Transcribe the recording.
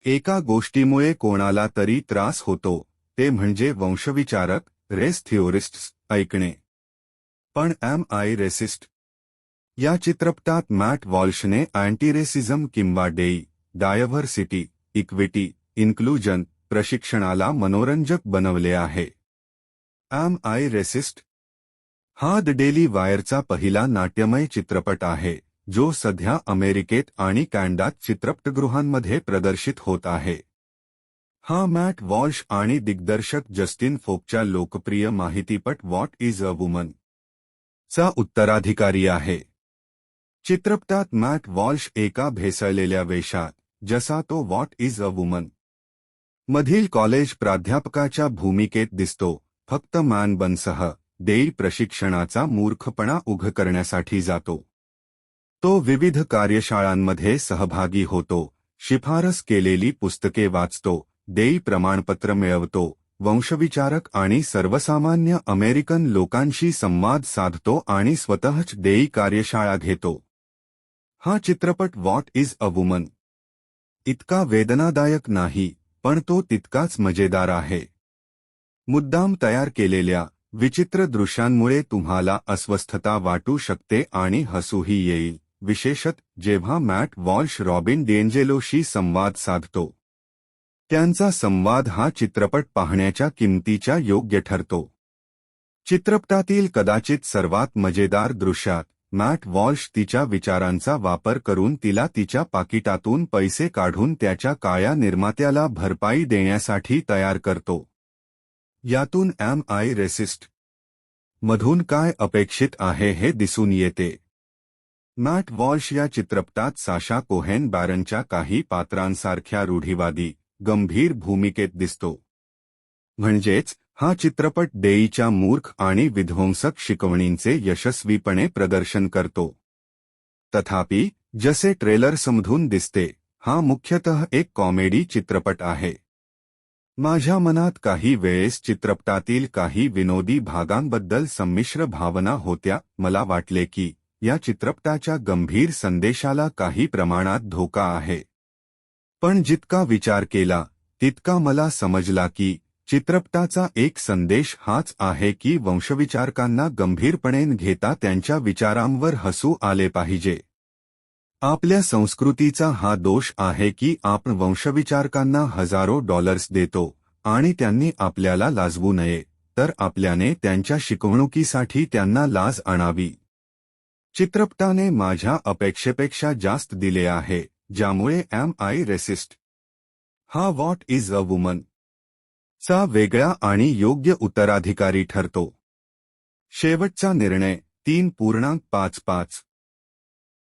एका गोष्टीमुळे कोणाला तरी त्रास होतो, ते म्हणजे वंशविचारक, रेस थिओरिस्ट्स ऐकणे. पण एम आय रेसिस्ट? या चित्रपटात मॅट वॉल्शने अँटीरेसिझम किंवा डायव्हर्सिटी, इक्विटी, इन्क्लुजन प्रशिक्षणाला मनोरंजक बनवले आहे. Am I racist? हा द डेली वायरचा पहिला नाट्यमय चित्रपट आहे, जो सध्या अमेरिकेत आणि कॅनडात चित्रपटगृहांमध्ये प्रदर्शित होत आहे. हा मॅट वॉल्श आणि दिग्दर्शक जस्टिन फोकच्या लोकप्रिय माहितीपट व्हॉट इज अ वुमन चा उत्तराधिकारी आहे. चित्रपटात मॅट वॉल्श एका भेसळलेल्या वेशात, जसा तो व्हॉट इज अ वुमन मधील कॉलेज प्राध्यापकाच्या भूमिकेत दिसतो, फक्त मॅन बनसह प्रशिक्षणाचा मूर्खपणा उघड करण्यासाठी जातो. तो विविध कार्यशाळांमध्ये सहभागी होतो, शिफारस केलेली पुस्तके वाचतो, प्रमाणपत्र मिळवतो, वंशविचारक आणि सर्वसामान्य अमेरिकन लोकांशी संवाद साधतो आणि स्वतःच कार्यशाळा घेतो. हा चित्रपट व्हॉट इज अ वुमन इतका वेदनादायक नाही, पण तो तितकाच मजेदार आहे. मुद्दाम तयार केलेल्या विचित्र दृश्यांमुळे तुम्हाला अस्वस्थता वाटू शकते आणि हसूही येईल, विशेषत जेव्हा मॅट वॉल्श रॉबिन डिएंजेलोशी संवाद साधतो. त्यांचा संवाद हा चित्रपट पाहण्याच्या किंमतीच्या योग्य ठरतो. चित्रपटातील कदाचित सर्वात मजेदार दृश्यात मॅट वॉल्श तिच्या विचारांचा वापर करून तिला तिच्या पाकिटातून पैसे काढून त्याच्या काळ्या निर्मात्याला भरपाई देण्यासाठी तयार करतो. यातून एम आय रेसिस्ट मधून काय अपेक्षित आहे हे दिसून येते. मॅट वॉल्श या चित्रपटात साशा कोहेन बॅरनच्या काही पात्रांसारख्या रूढिवादी, गंभीर भूमिकेत दिसतो. म्हणजेच हा चित्रपट च्या मूर्ख आणि विध्वंसक शिकवणींचे यशस्वीपणे प्रदर्शन करतो. तथापि, जसे ट्रेलर्समधून दिसते, हा मुख्यतः एक कॉमेडी चित्रपट आहे. माझ्या मनात काही वेळेस चित्रपटातील काही विनोदी भागांबद्दल संमिश्र भावना होत्या. मला वाटले की या चित्रपटाच्या गंभीर संदेशाला काही प्रमाणात धोका आहे. पण जितका विचार केला, तितका मला समजला की चित्रपटाचा एक संदेश हाच आहे की वंशविचारकांना गंभीरपणे घेता त्यांच्या विचारांवर हसू आले पाहिजे. आपल्या संस्कृतीचा हा दोष आहे की आपण वंशविचारकांना हजारो डॉलर्स देतो आणि त्यांनी आपल्याला लाजवू नये, तर आपल्याने त्यांच्या शिकवणुकीसाठी त्यांना लाज आणावी. चित्रपटाने माझ्या अपेक्षेपेक्षा जास्त दिले आहे, ज्यामुळे एम आय रेसिस्ट हा व्हॉट इज अ वुमन चा वेगळा आणि योग्य उत्तराधिकारी ठरतो. शेवटचा निर्णय 3.55